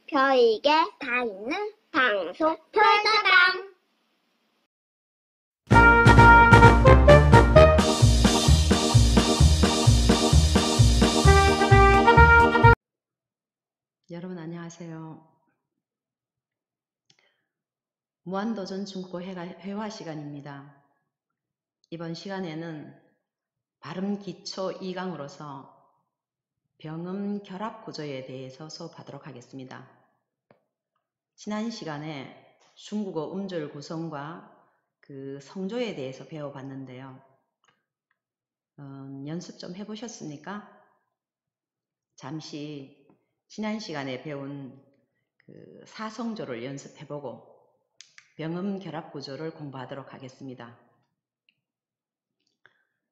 별이게 다 있는 방송 별다방. 여러분 안녕하세요. 무한도전 중국어 회화 시간입니다. 이번 시간에는 발음 기초 2강으로서 병음 결합 구조에 대해서 수업하도록 하겠습니다. 지난 시간에 중국어 음절 구성과 그 성조에 대해서 배워봤는데요. 연습 좀 해보셨습니까? 잠시 지난 시간에 배운 그 사성조를 연습해보고 병음 결합 구조를 공부하도록 하겠습니다.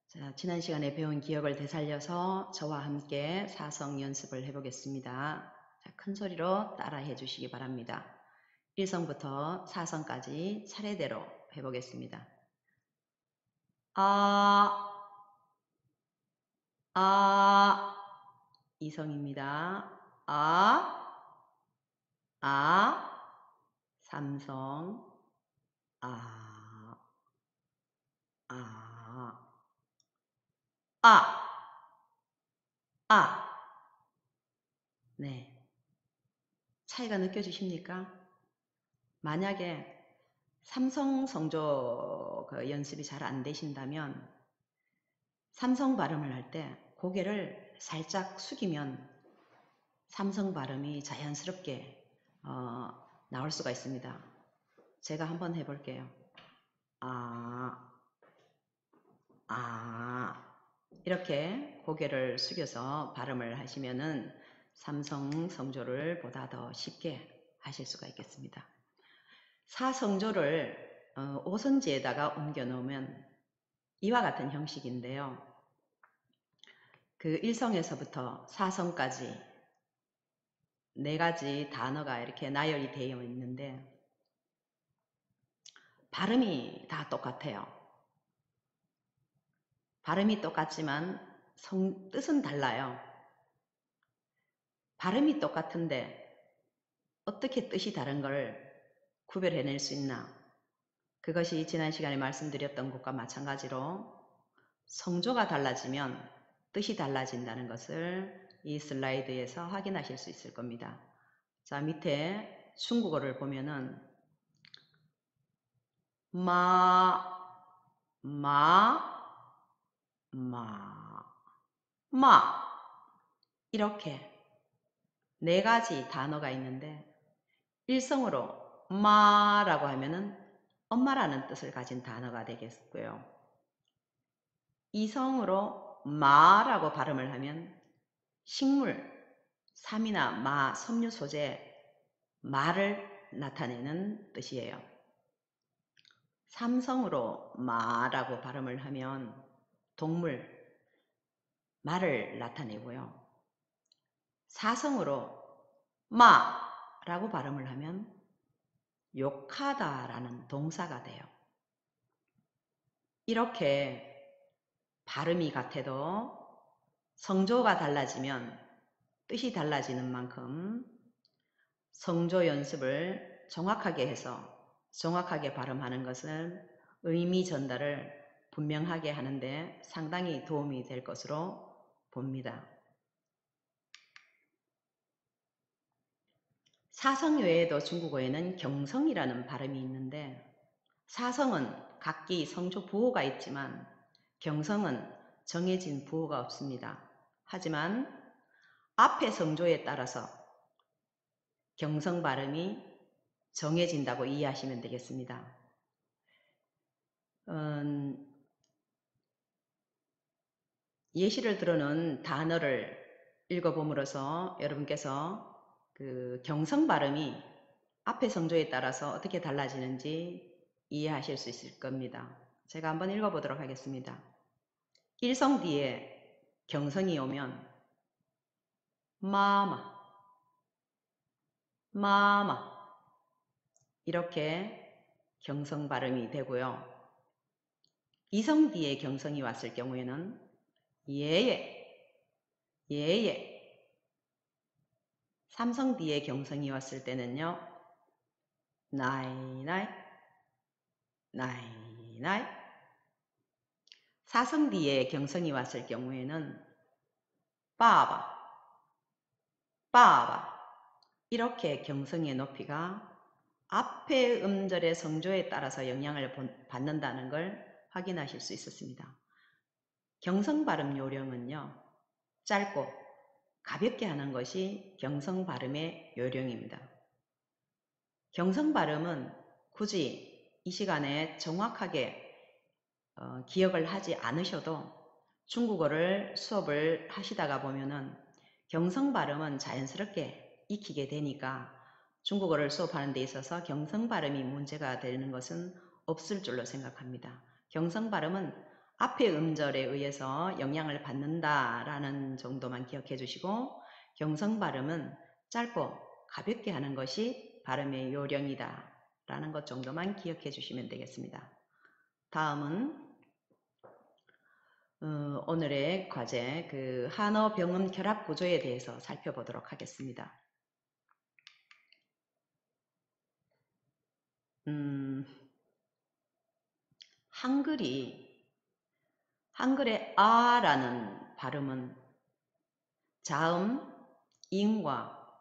자, 지난 시간에 배운 기억을 되살려서 저와 함께 사성 연습을 해보겠습니다. 자, 큰 소리로 따라해 주시기 바랍니다. 1성부터 4성까지 차례대로 해보겠습니다. 아, 2성입니다. 아, 3성, 네. 차이가 느껴지십니까? 만약에 삼성 성조 연습이 잘 안 되신다면 삼성 발음을 할 때 고개를 살짝 숙이면 삼성 발음이 자연스럽게 나올 수가 있습니다. 제가 한번 해볼게요. 이렇게 고개를 숙여서 발음을 하시면은 삼성 성조를 보다 더 쉽게 하실 수가 있겠습니다. 사성조를 5선지에다가 옮겨 놓으면 이와 같은 형식인데요. 그 1성에서부터 4성까지 4가지 단어가 이렇게 나열이 되어 있는데 발음이 다 똑같아요. 발음이 똑같지만 뜻은 달라요. 발음이 똑같은데 어떻게 뜻이 다른 걸 구별해낼 수 있나? 그것이 지난 시간에 말씀드렸던 것과 마찬가지로 성조가 달라지면 뜻이 달라진다는 것을 이 슬라이드에서 확인하실 수 있을 겁니다. 자, 밑에 중국어를 보면은 이렇게 4가지 단어가 있는데 일성으로 마라고 하면은 엄마라는 뜻을 가진 단어가 되겠고요. 이성으로 마라고 발음을 하면 식물, 삼이나 마, 섬유 소재, 마를 나타내는 뜻이에요. 삼성으로 마라고 발음을 하면 동물, 말을 나타내고요. 사성으로 마라고 발음을 하면 욕하다라는 동사가 돼요. 이렇게 발음이 같아도 성조가 달라지면 뜻이 달라지는 만큼 성조 연습을 정확하게 해서 정확하게 발음하는 것은 의미 전달을 분명하게 하는데 상당히 도움이 될 것으로 봅니다. 사성 외에도 중국어에는 경성이라는 발음이 있는데 사성은 각기 성조 부호가 있지만 경성은 정해진 부호가 없습니다. 하지만 앞의 성조에 따라서 경성 발음이 정해진다고 이해하시면 되겠습니다. 예시를 들어놓은 단어를 읽어봄으로써 여러분께서 그 경성 발음이 앞의 성조에 따라서 어떻게 달라지는지 이해하실 수 있을 겁니다. 제가 한번 읽어보도록 하겠습니다. 1성 뒤에 경성이 오면 마마 이렇게 경성 발음이 되고요. 2성 뒤에 경성이 왔을 경우에는 예예 삼성 뒤에 경성이 왔을 때는요. 나이 나이 나이 나이. 사성 뒤에 경성이 왔을 경우에는 빠바 빠바. 이렇게 경성의 높이가 앞의 음절의 성조에 따라서 영향을 받는다는 걸 확인하실 수 있었습니다. 경성 발음 요령은요. 짧고 가볍게 하는 것이 경성 발음의 요령입니다. 경성 발음은 굳이 이 시간에 정확하게 기억을 하지 않으셔도 중국어를 수업을 하시다가 보면은 경성 발음은 자연스럽게 익히게 되니까 중국어를 수업하는 데 있어서 경성 발음이 문제가 되는 것은 없을 줄로 생각합니다. 경성 발음은 앞의 음절에 의해서 영향을 받는다라는 정도만 기억해 주시고 경성 발음은 짧고 가볍게 하는 것이 발음의 요령이다 라는 것 정도만 기억해 주시면 되겠습니다. 다음은 오늘의 과제 한어 병음 결합 구조에 대해서 살펴보도록 하겠습니다. 한글의 아라는 발음은 자음, 인과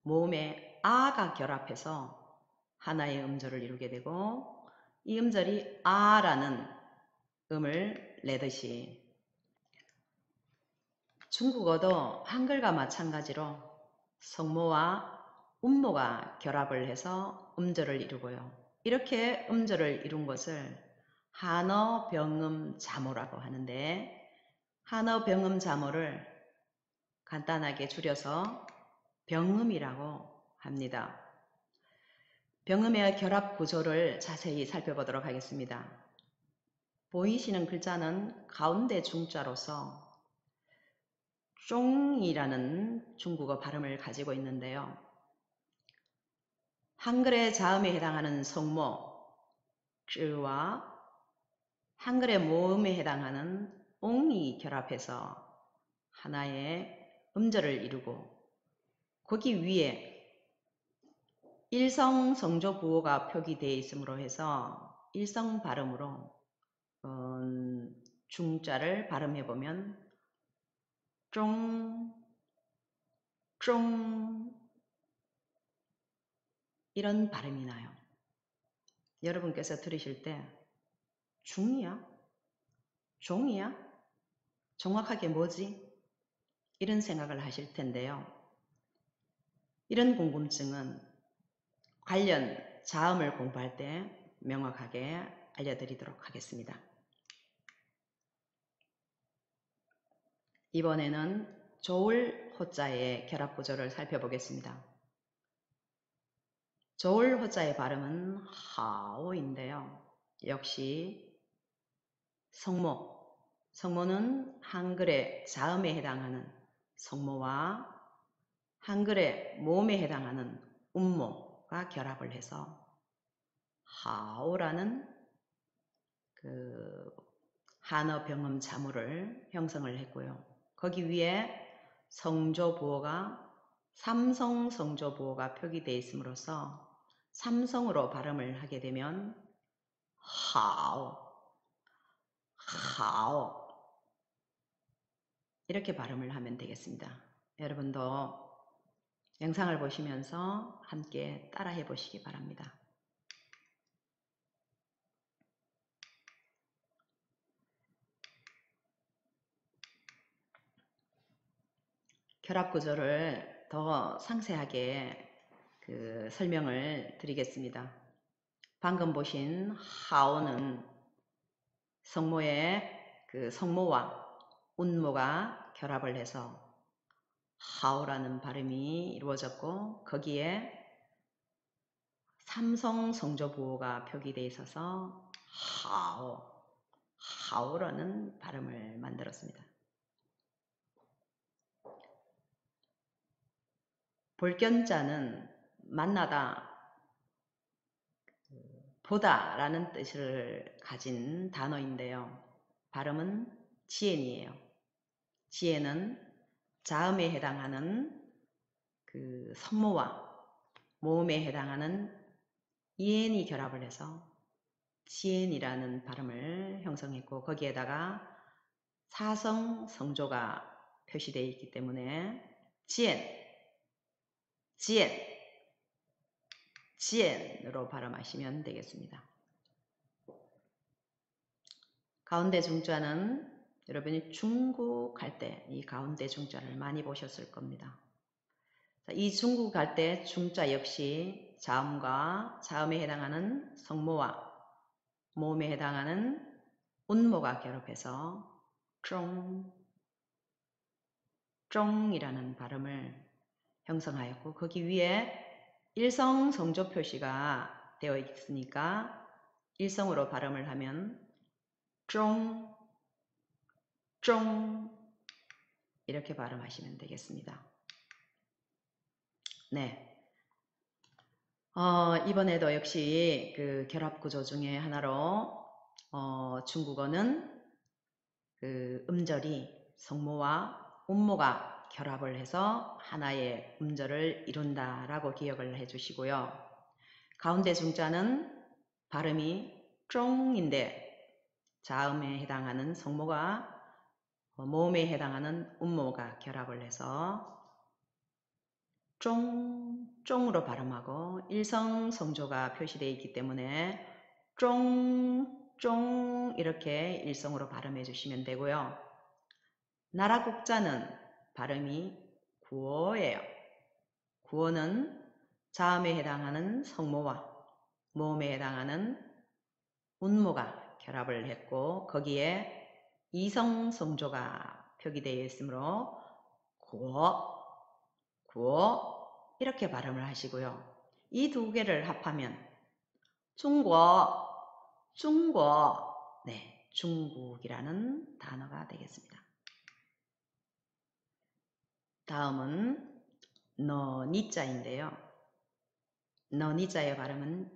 모음의 아가 결합해서 하나의 음절을 이루게 되고 이 음절이 아라는 음을 내듯이 중국어도 한글과 마찬가지로 성모와 운모가 결합을 해서 음절을 이루고요. 이렇게 음절을 이룬 것을 한어 병음 자모라고 하는데 한어 병음 자모를 간단하게 줄여서 병음이라고 합니다. 병음의 결합 구조를 자세히 살펴보도록 하겠습니다. 보이시는 글자는 가운데 중자로서 쫑이라는 중국어 발음을 가지고 있는데요. 한글의 자음에 해당하는 성모, 쯔와 한글의 모음에 해당하는 옹이 결합해서 하나의 음절을 이루고 거기 위에 일성 성조 부호가 표기되어 있으므로 해서 일성 발음으로 중자를 발음해 보면 쫑, 쫑 이런 발음이 나요. 여러분께서 들으실 때 중이야? 종이야? 정확하게 뭐지? 이런 생각을 하실 텐데요. 이런 궁금증은 관련 자음을 공부할 때 명확하게 알려드리도록 하겠습니다. 이번에는 조울 호자의 결합 구조를 살펴보겠습니다. 조울 호자의 발음은 하오인데요. 역시 성모는 한글의 자음에 해당하는 성모와 한글의 모음에 해당하는 운모가 결합을 해서 하오라는 한어 병음 자모를 형성을 했고요. 거기 위에 성조부호가 삼성 성조부호가 표기되어 있음으로써 삼성으로 발음을 하게 되면 하오 이렇게 발음을 하면 되겠습니다. 여러분도 영상을 보시면서 함께 따라해 보시기 바랍니다. 결합 구조를 더 상세하게 설명을 드리겠습니다. 방금 보신 하오는 성모의 성모와 운모가 결합을 해서 하오라는 발음이 이루어졌고 거기에 삼성 성조부호가 표기되어 있어서 하오라는 발음을 만들었습니다. 볼견자는 만나다, 보다 라는 뜻을 가진 단어인데요. 발음은 지엔이에요. 지엔은 자음에 해당하는 그 성모와 모음에 해당하는 이엔이 결합을 해서 지엔이라는 발음을 형성했고 거기에다가 사성 성조가 표시되어 있기 때문에 지엔, 지엔, 지엔으로 발음하시면 되겠습니다. 가운데 중자는 여러분이 중국 할 때 이 가운데 중자를 많이 보셨을 겁니다. 이 중국 할 때 중자 역시 자음과 자음에 해당하는 성모와 모음에 해당하는 운모가 결합해서 쫑이라는 발음을 형성하였고 거기 위에 일성 성조 표시가 되어 있으니까 일성으로 발음을 하면 쫑 이렇게 발음하시면 되겠습니다. 네. 이번에도 역시 그 결합 구조 중에 하나로 중국어는 그 음절이 성모와 운모가 결합을 해서 하나의 음절을 이룬다라고 기억을 해주시고요. 가운데 중자는 발음이 쫑인데 자음에 해당하는 성모가 모음에 해당하는 운모가 결합을 해서 쫑으로 발음하고 일성 성조가 표시되어 있기 때문에 쫑 이렇게 일성으로 발음해 주시면 되고요. 나라국자는 발음이 구어예요. 구어는 자음에 해당하는 성모와 모음에 해당하는 운모가 결합을 했고 거기에 이성 성조가 표기되어 있으므로 구어 이렇게 발음을 하시고요. 이 두 개를 합하면 중국 네, 중국이라는 단어가 되겠습니다. 다음은 너니자인데요. 너니자의 발음은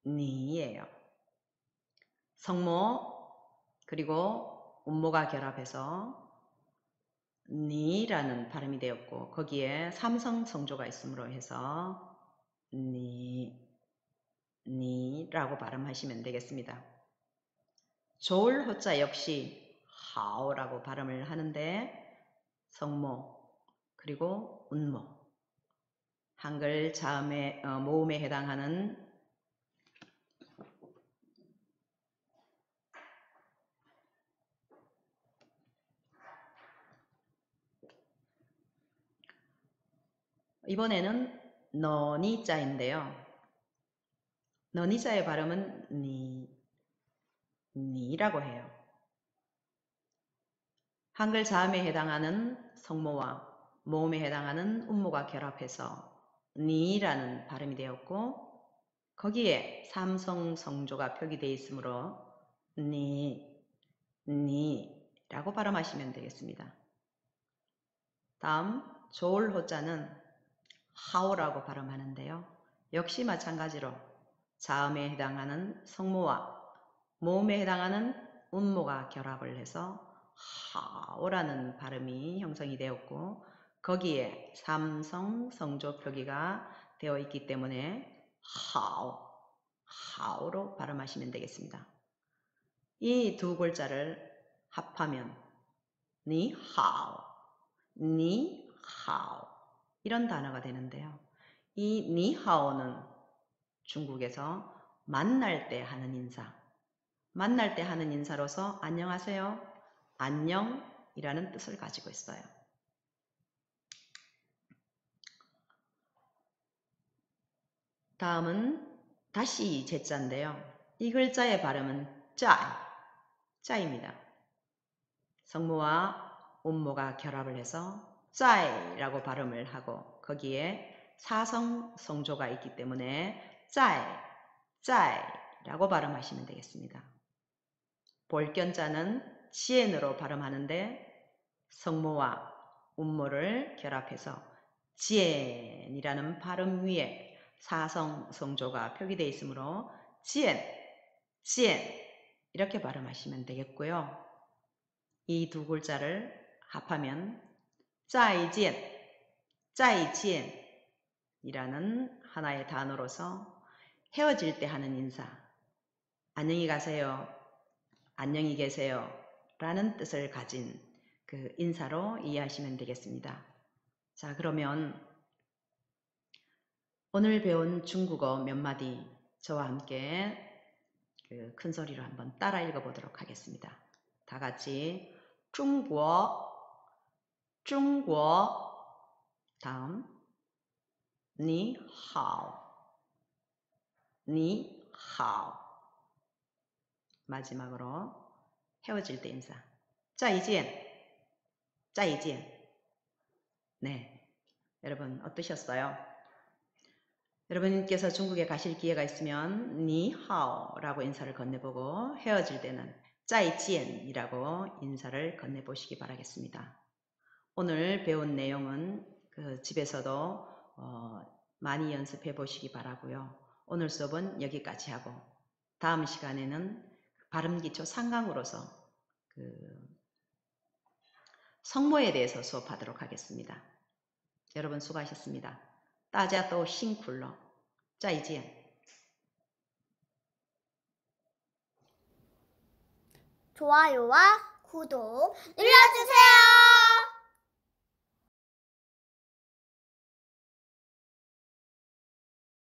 니예요. 성모 그리고 운모가 결합해서 니라는 발음이 되었고 거기에 삼성 성조가 있으므로 해서 니라고 발음하시면 되겠습니다. 조을 호자 역시 하오라고 발음을 하는데 성모 그리고 운모 한글 자음의 모음에 해당하는 이번에는 너니자인데요. 너니자의 발음은 니라고 해요. 한글 자음에 해당하는 성모와 모음에 해당하는 운모가 결합해서 니라는 발음이 되었고 거기에 삼성 성조가 표기되어 있으므로 니라고 발음하시면 되겠습니다. 다음 조을 호자는 하오라고 발음하는데요. 역시 마찬가지로 자음에 해당하는 성모와 모음에 해당하는 운모가 결합을 해서 하오라는 발음이 형성이 되었고 거기에 삼성 성조 표기가 되어 있기 때문에 하오로 발음하시면 되겠습니다. 이 두 글자를 합하면 니하오 이런 단어가 되는데요. 이 니하오는 중국에서 만날 때 하는 인사, 만날 때 하는 인사로서 안녕하세요, 안녕이라는 뜻을 가지고 있어요. 다음은 다시 제자인데요. 이 글자의 발음은 짜입니다. 성모와 운모가 결합을 해서 짜이라고 발음을 하고 거기에 사성 성조가 있기 때문에 짜이라고 발음하시면 되겠습니다. 볼견자는 지엔으로 발음하는데 성모와 운모를 결합해서 지엔이라는 발음 위에 사성 성조가 표기되어 있으므로 지엔 이렇게 발음하시면 되겠고요. 이 두 글자를 합하면 짜이지엔 짜이지엔이라는 하나의 단어로서 헤어질 때 하는 인사, 안녕히 가세요, 안녕히 계세요 라는 뜻을 가진 그 인사로 이해하시면 되겠습니다. 자, 그러면 오늘 배운 중국어 몇 마디 저와 함께 그 큰 소리로 한번 따라 읽어보도록 하겠습니다. 다 같이 중국, 중국. 다음 니하오, 니하오. 마지막으로 헤어질 때 인사. 짜이지엔, 짜이지엔. 네, 여러분 어떠셨어요? 여러분께서 중국에 가실 기회가 있으면 니하오라고 인사를 건네보고 헤어질 때는 짜이지엔이라고 인사를 건네보시기 바라겠습니다. 오늘 배운 내용은 집에서도 많이 연습해 보시기 바라고요. 오늘 수업은 여기까지 하고 다음 시간에는 발음기초 3강으로서 성모에 대해서 수업하도록 하겠습니다. 여러분 수고하셨습니다. 大家都辛苦了，再见。 좋아요와 구독 눌러주세요.